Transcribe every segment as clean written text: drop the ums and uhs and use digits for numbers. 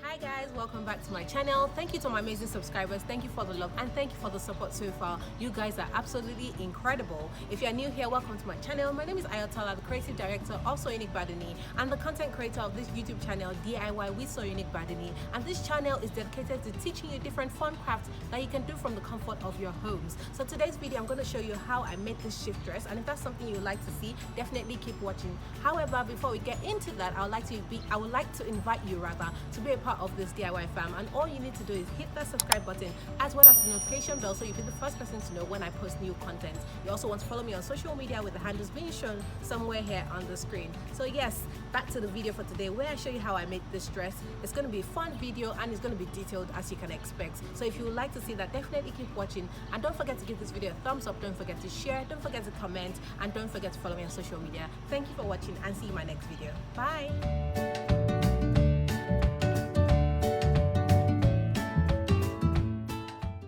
Hi guys, welcome back to my channel. Thank you to my amazing subscribers. Thank you for the love and thank you for the support so far. You guys are absolutely incredible. If you're new here, welcome to my channel. My name is Ayotola, the creative director of So Unique Adunni and the content creator of this YouTube channel, DIY with So Unique Adunni. And this channel is dedicated to teaching you different fun crafts that you can do from the comfort of your homes. So today's video, I'm going to show you how I made this shift dress, and if that's something you would like to see, definitely keep watching. However, before we get into that, I would like to invite you to be a part of this DIY fam, and all you need to do is hit that subscribe button as well as the notification bell so you'll be the first person to know when I post new content. You also want to follow me on social media with the handles being shown somewhere here on the screen. So yes, back to the video for today where I show you how I made this dress. It's going to be a fun video and it's going to be detailed as you can expect. So if you would like to see that, definitely keep watching, and don't forget to give this video a thumbs up, don't forget to share, don't forget to comment, and don't forget to follow me on social media. Thank you for watching and see you in my next video. Bye.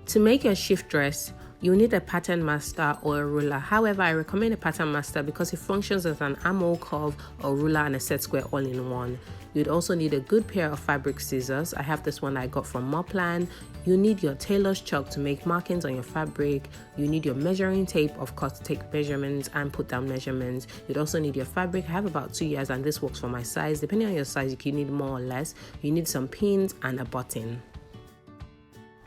To make your shift dress, you need a pattern master or a ruler. However, I recommend a pattern master because it functions as an armhole curve, a ruler, and a set square all in one. You'd also need a good pair of fabric scissors. I have this one I got from Moplan. You need your tailor's chalk to make markings on your fabric. You need your measuring tape, of course, to take measurements and put down measurements. You'd also need your fabric. I have about 2 years and this works for my size. Depending on your size, you can need more or less. You need some pins and a button.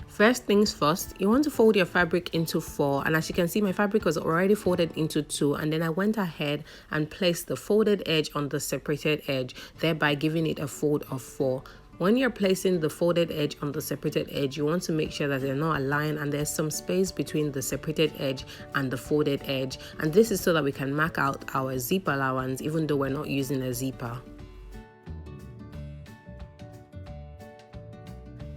First things first, you want to fold your fabric into 4, and as you can see, my fabric was already folded into 2, and then I went ahead and placed the folded edge on the separated edge, thereby giving it a fold of 4. When you're placing the folded edge on the separated edge, you want to make sure that they're not aligned and there's some space between the separated edge and the folded edge, and this is so that we can mark out our zip allowance even though we're not using a zipper.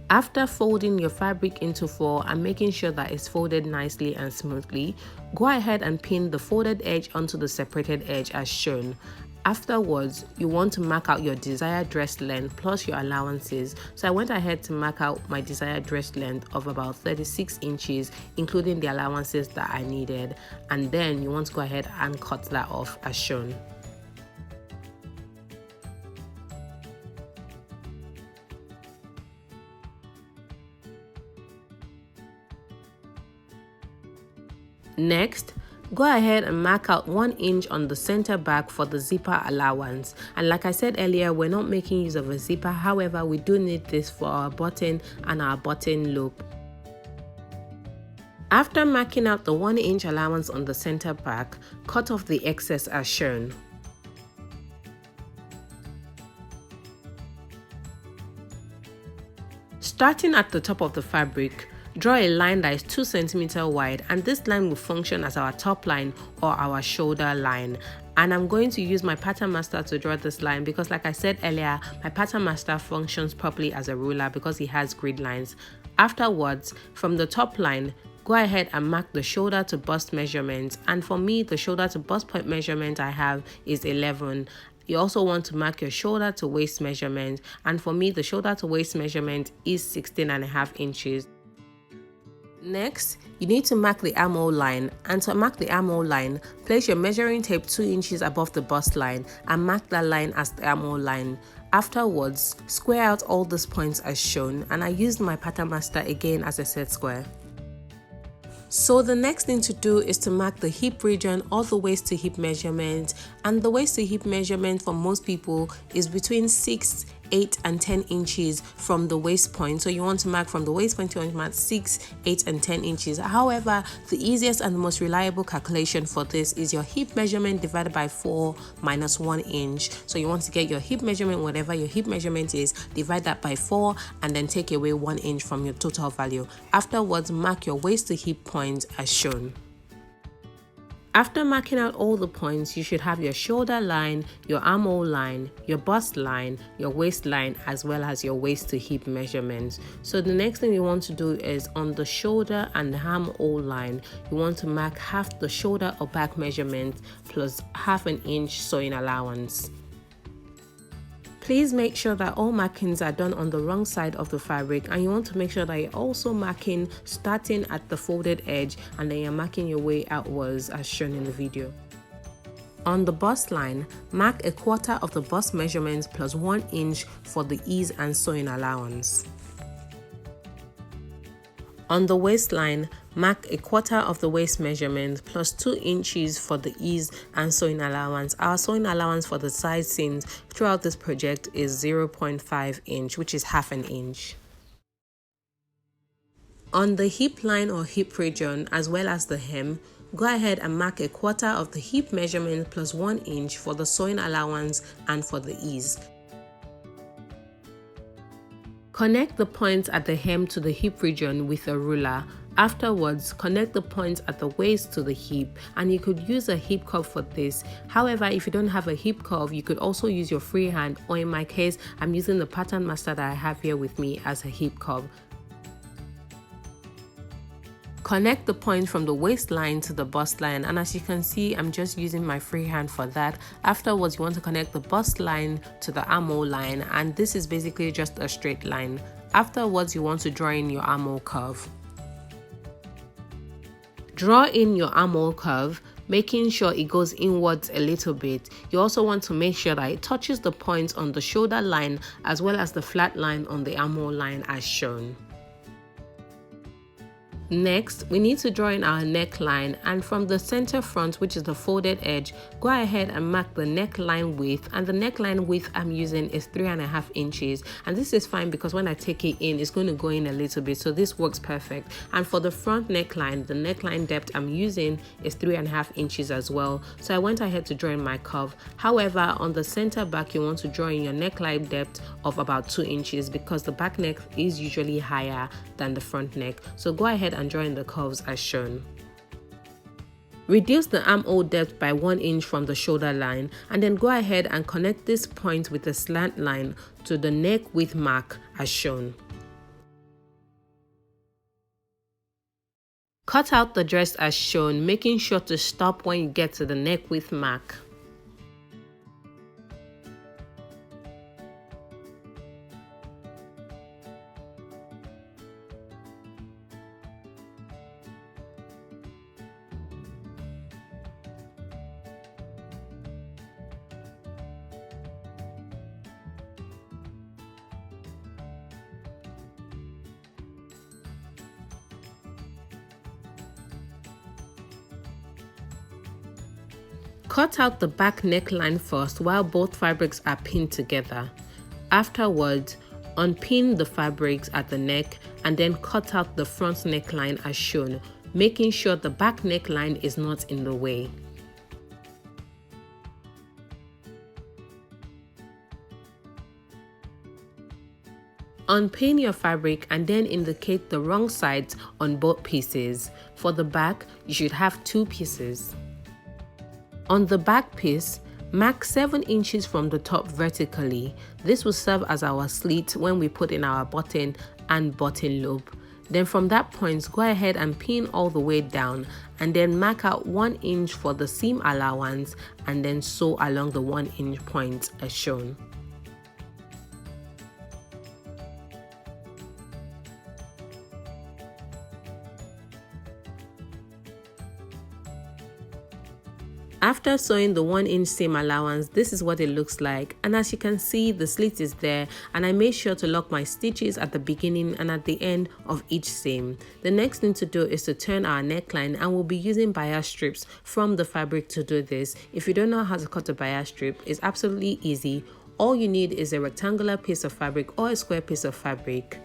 After folding your fabric into 4 and making sure that it's folded nicely and smoothly, go ahead and pin the folded edge onto the separated edge as shown. Afterwards, you want to mark out your desired dress length plus your allowances. So I went ahead to mark out my desired dress length of about 36 inches, including the allowances that I needed. And then you want to go ahead and cut that off as shown. Next, go ahead and mark out 1 inch on the center back for the zipper allowance. And like I said earlier, we're not making use of a zipper. However, we do need this for our button and our button loop. After marking out the 1 inch allowance on the center back, cut off the excess as shown. Starting at the top of the fabric, draw a line that is 2 cm wide, and this line will function as our top line or our shoulder line. And I'm going to use my pattern master to draw this line because, like I said earlier, my pattern master functions properly as a ruler because it has grid lines. Afterwards, from the top line, go ahead and mark the shoulder to bust measurement, and for me the shoulder to bust point measurement I have is 11. You also want to mark your shoulder to waist measurement, and for me the shoulder to waist measurement is 16.5 inches. Next, you need to mark the armhole line, and to mark the armhole line, place your measuring tape 2 inches above the bust line and mark that line as the armhole line. Afterwards, square out all these points as shown, and I used my pattern master again as a set square. So the next thing to do is to mark the hip region or the waist to hip measurement, and the waist to hip measurement for most people is between 6, 8 and 10 inches from the waist point. So you want to mark from the waist point, you want to mark 6, 8 and 10 inches. However, the easiest and most reliable calculation for this is your hip measurement divided by 4 minus 1 inch. So you want to get your hip measurement, whatever your hip measurement is, divide that by 4 and then take away 1 inch from your total value. Afterwards, mark your waist to hip point as shown. After marking out all the points, you should have your shoulder line, your armhole line, your bust line, your waist line, as well as your waist to hip measurements. So the next thing you want to do is on the shoulder and the armhole line, you want to mark half the shoulder or back measurement plus half an inch sewing allowance. Please make sure that all markings are done on the wrong side of the fabric, and you want to make sure that you're also marking starting at the folded edge and then you're marking your way outwards as shown in the video. On the bust line, mark a quarter of the bust measurement plus 1 inch for the ease and sewing allowance. On the waistline, mark a quarter of the waist measurement plus 2 inches for the ease and sewing allowance. Our sewing allowance for the side seams throughout this project is 0.5 inch, which is half an inch. On the hip line or hip region, as well as the hem, go ahead and mark a quarter of the hip measurement plus 1 inch for the sewing allowance and for the ease. Connect the points at the hem to the hip region with a ruler. Afterwards, connect the points at the waist to the hip, and you could use a hip curve for this. However, if you don't have a hip curve, you could also use your freehand, or in my case, I'm using the pattern master that I have here with me as a hip curve. Connect the point from the waistline to the bust line, and as you can see, I'm just using my freehand for that. Afterwards, you want to connect the bust line to the armhole line, and this is basically just a straight line. Afterwards, you want to draw in your armhole curve. Draw in your armhole curve, making sure it goes inwards a little bit. You also want to make sure that it touches the points on the shoulder line as well as the flat line on the armhole line as shown. Next, we need to draw in our neckline, and from the center front, which is the folded edge, go ahead and mark the neckline width, and the neckline width I'm using is 3.5 inches, and this is fine because when I take it in, it's going to go in a little bit, so this works perfect. And for the front neckline, the neckline depth I'm using is 3.5 inches as well, so I went ahead to draw in my curve. However, on the center back, you want to draw in your neckline depth of about 2 inches because the back neck is usually higher than the front neck, so go ahead and draw in the curves as shown. Reduce the armhole depth by 1 inch from the shoulder line, and then go ahead and connect this point with a slant line to the neck width mark as shown. Cut out the dress as shown, making sure to stop when you get to the neck width mark. Cut out the back neckline first while both fabrics are pinned together. Afterwards, unpin the fabrics at the neck and then cut out the front neckline as shown, making sure the back neckline is not in the way. Unpin your fabric and then indicate the wrong sides on both pieces. For the back, you should have 2 pieces. On the back piece, mark 7 inches from the top vertically. This will serve as our slit when we put in our button and button loop. Then from that point, go ahead and pin all the way down and then mark out 1 inch for the seam allowance and then sew along the 1 inch point as shown. After sewing the 1 inch seam allowance, this is what it looks like, and as you can see, the slit is there, and I made sure to lock my stitches at the beginning and at the end of each seam. The next thing to do is to turn our neckline, and we'll be using bias strips from the fabric to do this. If you don't know how to cut a bias strip, it's absolutely easy. All you need is a rectangular piece of fabric or a square piece of fabric.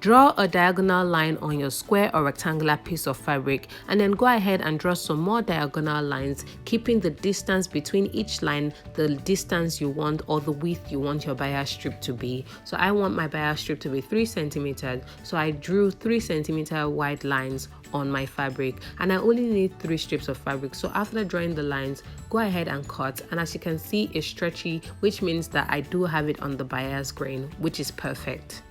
Draw a diagonal line on your square or rectangular piece of fabric and then go ahead and draw some more diagonal lines, keeping the distance between each line the distance you want or the width you want your bias strip to be. So I want my bias strip to be 3 centimeters, so I drew 3 centimeter wide lines on my fabric, and I only need 3 strips of fabric. So after drawing the lines, go ahead and cut, and as you can see, it's stretchy, which means that I do have it on the bias grain, which is perfect.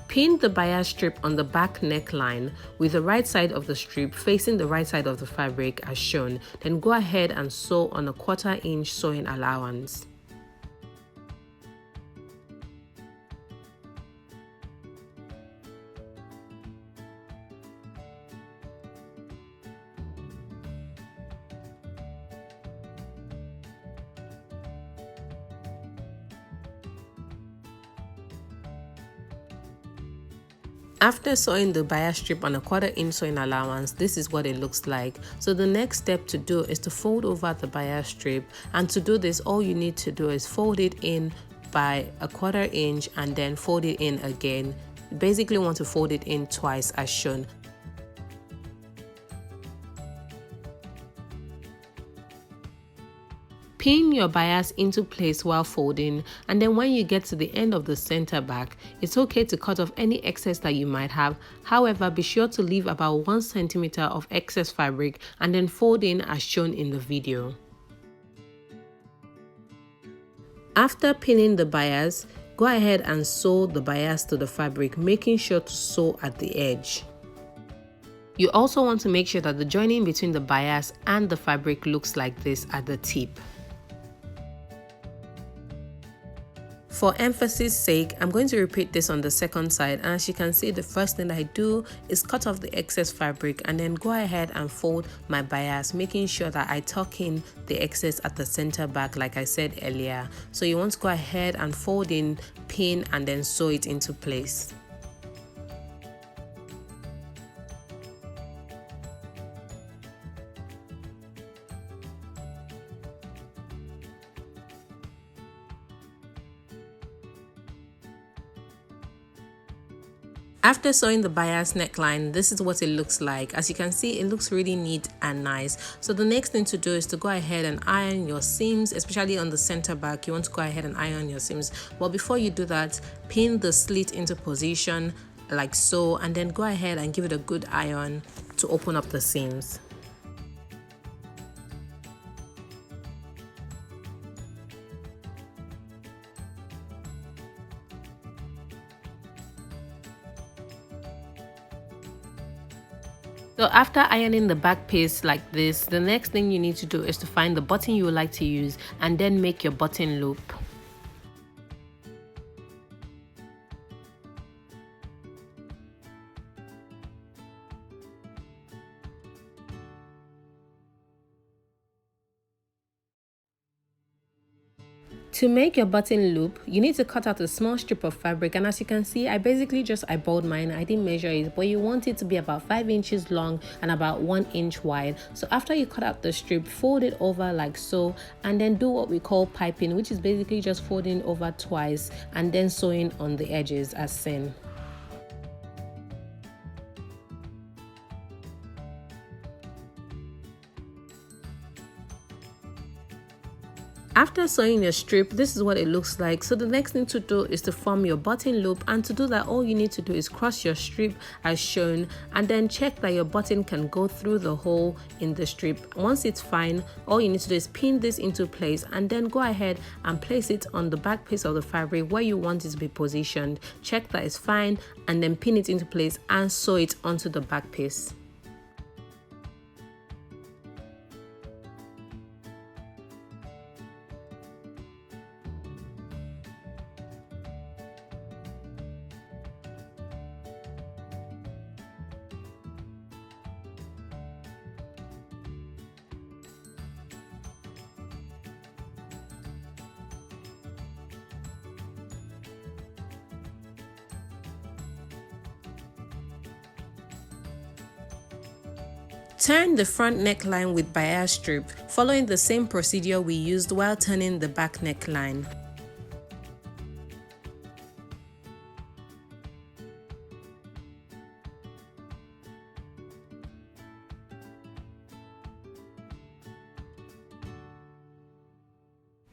Pin the bias strip on the back neckline with the right side of the strip facing the right side of the fabric as shown. Then go ahead and sew on a 1/4 inch sewing allowance. After sewing the bias strip on a 1/4 inch sewing allowance, this is what it looks like. So the next step to do is to fold over the bias strip, and to do this all you need to do is fold it in by a 1/4 inch and then fold it in again. You basically want to fold it in twice as shown. Pin your bias into place while folding, and then when you get to the end of the center back, it's okay to cut off any excess that you might have. However, be sure to leave about 1 centimeter of excess fabric and then fold in as shown in the video. After pinning the bias, go ahead and sew the bias to the fabric, making sure to sew at the edge. You also want to make sure that the joining between the bias and the fabric looks like this at the tip. For emphasis sake, I'm going to repeat this on the second side, and as you can see, the first thing I do is cut off the excess fabric and then go ahead and fold my bias, making sure that I tuck in the excess at the center back like I said earlier. So you want to go ahead and fold in, pin, and then sew it into place. After sewing the bias neckline, this is what it looks like. As you can see, it looks really neat and nice. So the next thing to do is to go ahead and iron your seams, especially on the center back. You want to go ahead and iron your seams. But before you do that, pin the slit into position like so, and then go ahead and give it a good iron to open up the seams. So after ironing the back piece like this, the next thing you need to do is to find the button you would like to use and then make your button loop. To make your button loop, you need to cut out a small strip of fabric, and as you can see, I basically just eyeballed mine. I didn't measure it, but you want it to be about 5 inches long and about 1 inch wide. So after you cut out the strip, fold it over like so, and then do what we call piping, which is basically just folding over twice and then sewing on the edges as seen. After sewing your strip, this is what it looks like. So the next thing to do is to form your button loop, and to do that all you need to do is cross your strip as shown and then check that your button can go through the hole in the strip. Once it's fine, all you need to do is pin this into place and then go ahead and place it on the back piece of the fabric where you want it to be positioned. Check that it's fine and then pin it into place and sew it onto the back piece. Turn the front neckline with bias strip, following the same procedure we used while turning the back neckline.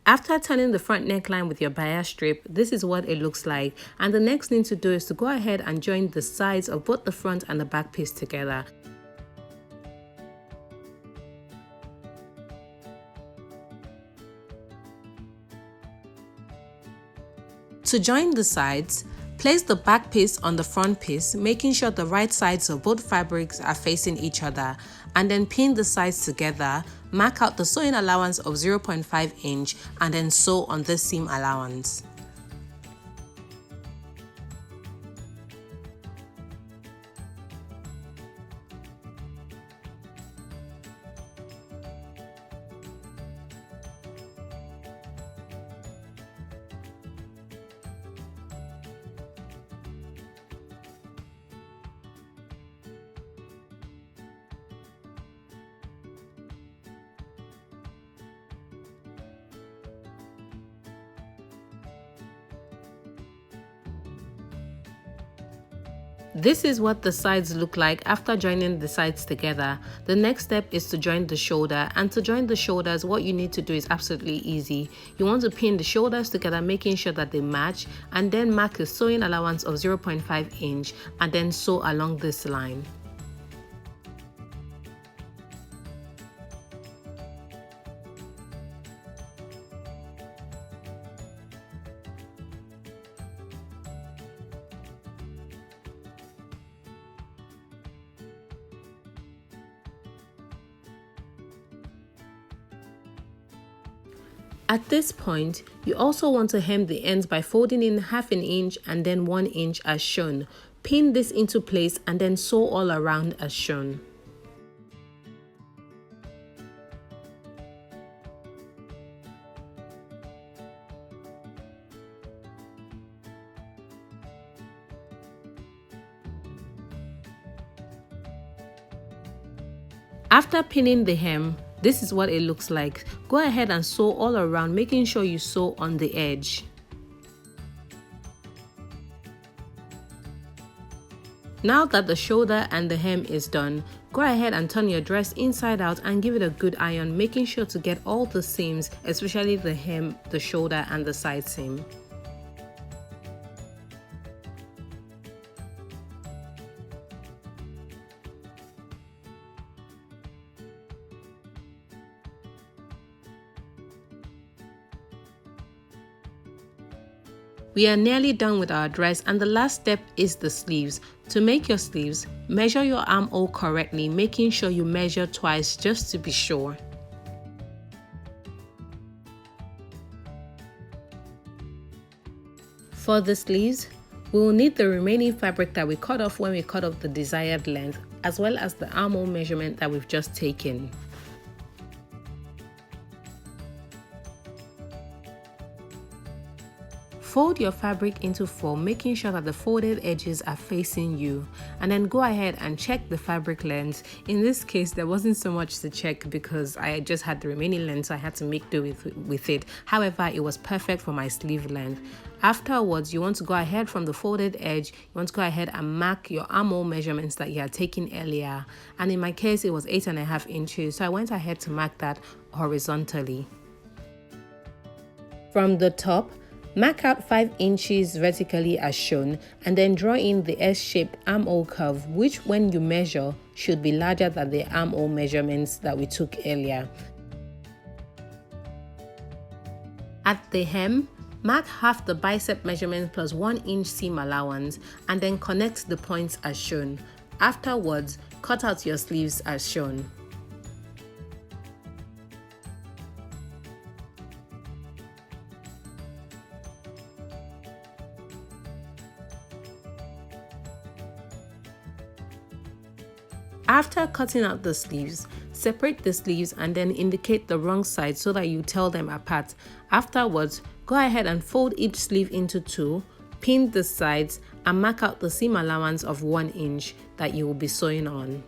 After turning the front neckline with your bias strip, this is what it looks like, and the next thing to do is to go ahead and join the sides of both the front and the back piece together. To join the sides, place the back piece on the front piece, making sure the right sides of both fabrics are facing each other, and then pin the sides together. Mark out the sewing allowance of 0.5 inch and then sew on this seam allowance. This is what the sides look like after joining the sides together. The next step is to join the shoulder, and to join the shoulders, what you need to do is absolutely easy. You want to pin the shoulders together, making sure that they match, and then mark a sewing allowance of 0.5 inch and then sew along this line. At this point, you also want to hem the ends by folding in half an inch and then 1 inch as shown. Pin this into place and then sew all around as shown. After pinning the hem, this is what it looks like. Go ahead and sew all around, making sure you sew on the edge. Now that the shoulder and the hem is done, go ahead and turn your dress inside out and give it a good iron, making sure to get all the seams, especially the hem, the shoulder and the side seam. We are nearly done with our dress, and the last step is the sleeves. To make your sleeves, measure your armhole correctly, making sure you measure twice just to be sure. For the sleeves, we will need the remaining fabric that we cut off when we cut off the desired length, as well as the armhole measurement that we've just taken. Fold your fabric into 4, making sure that the folded edges are facing you, and then go ahead and check the fabric length. In this case, there wasn't so much to check because I just had the remaining length, so I had to make do with it. However, it was perfect for my sleeve length. Afterwards, you want to go ahead from the folded edge, you want to go ahead and mark your armhole measurements that you had taken earlier. And in my case, it was 8.5 inches, so I went ahead to mark that horizontally. From the top, mark out 5 inches vertically as shown, and then draw in the S-shaped armhole curve, which when you measure should be larger than the armhole measurements that we took earlier. At the hem, mark half the bicep measurement plus 1 inch seam allowance, and then connect the points as shown. Afterwards, cut out your sleeves as shown. After cutting out the sleeves, separate the sleeves and then indicate the wrong side so that you tell them apart. Afterwards, go ahead and fold each sleeve into 2, pin the sides, and mark out the seam allowance of 1 inch that you will be sewing on.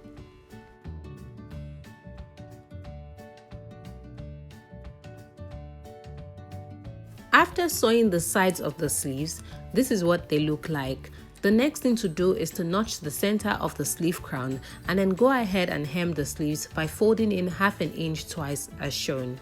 After sewing the sides of the sleeves, this is what they look like. The next thing to do is to notch the center of the sleeve crown, and then go ahead and hem the sleeves by folding in half an inch twice as shown.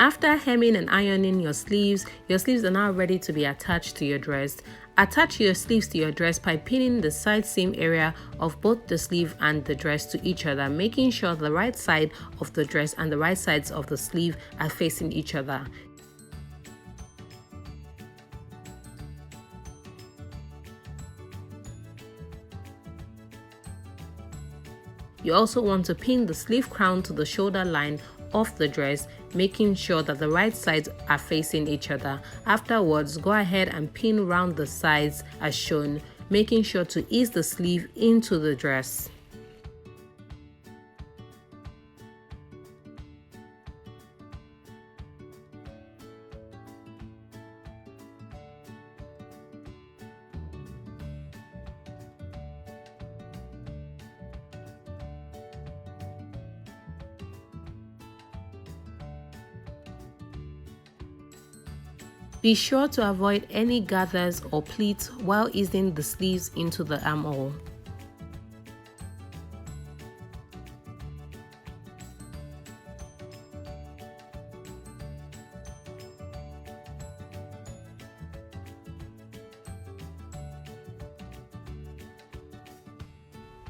After hemming and ironing your sleeves are now ready to be attached to your dress. Attach your sleeves to your dress by pinning the side seam area of both the sleeve and the dress to each other, making sure the right side of the dress and the right sides of the sleeve are facing each other. You also want to pin the sleeve crown to the shoulder line of the dress, making sure that the right sides are facing each other. Afterwards, go ahead and pin round the sides as shown, making sure to ease the sleeve into the dress. Be sure to avoid any gathers or pleats while easing the sleeves into the armhole.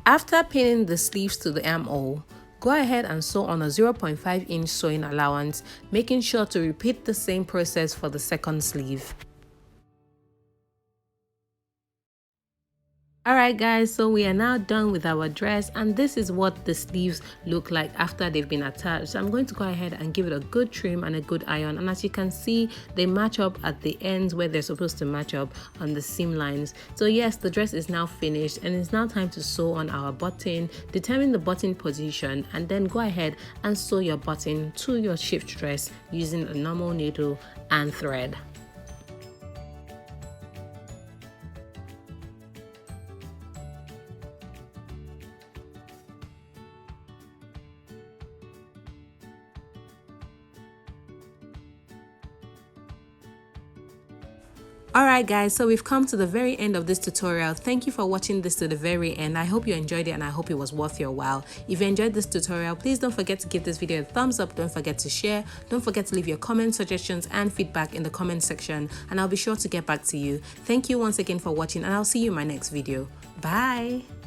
After pinning the sleeves to the armhole, go ahead and sew on a 0.5-inch sewing allowance, making sure to repeat the same process for the second sleeve. Alright guys, so we are now done with our dress, and this is what the sleeves look like after they've been attached. So I'm going to go ahead and give it a good trim and a good iron, and as you can see, they match up at the ends where they're supposed to match up on the seam lines. So yes, the dress is now finished, and it's now time to sew on our button. Determine the button position and then go ahead and sew your button to your shift dress using a normal needle and thread. Alright guys, so we've come to the very end of this tutorial. Thank you for watching this to the very end. I hope you enjoyed it and I hope it was worth your while. If you enjoyed this tutorial, please don't forget to give this video a thumbs up. Don't forget to share. Don't forget to leave your comments, suggestions and feedback in the comment section, and I'll be sure to get back to you. Thank you once again for watching, and I'll see you in my next video. Bye!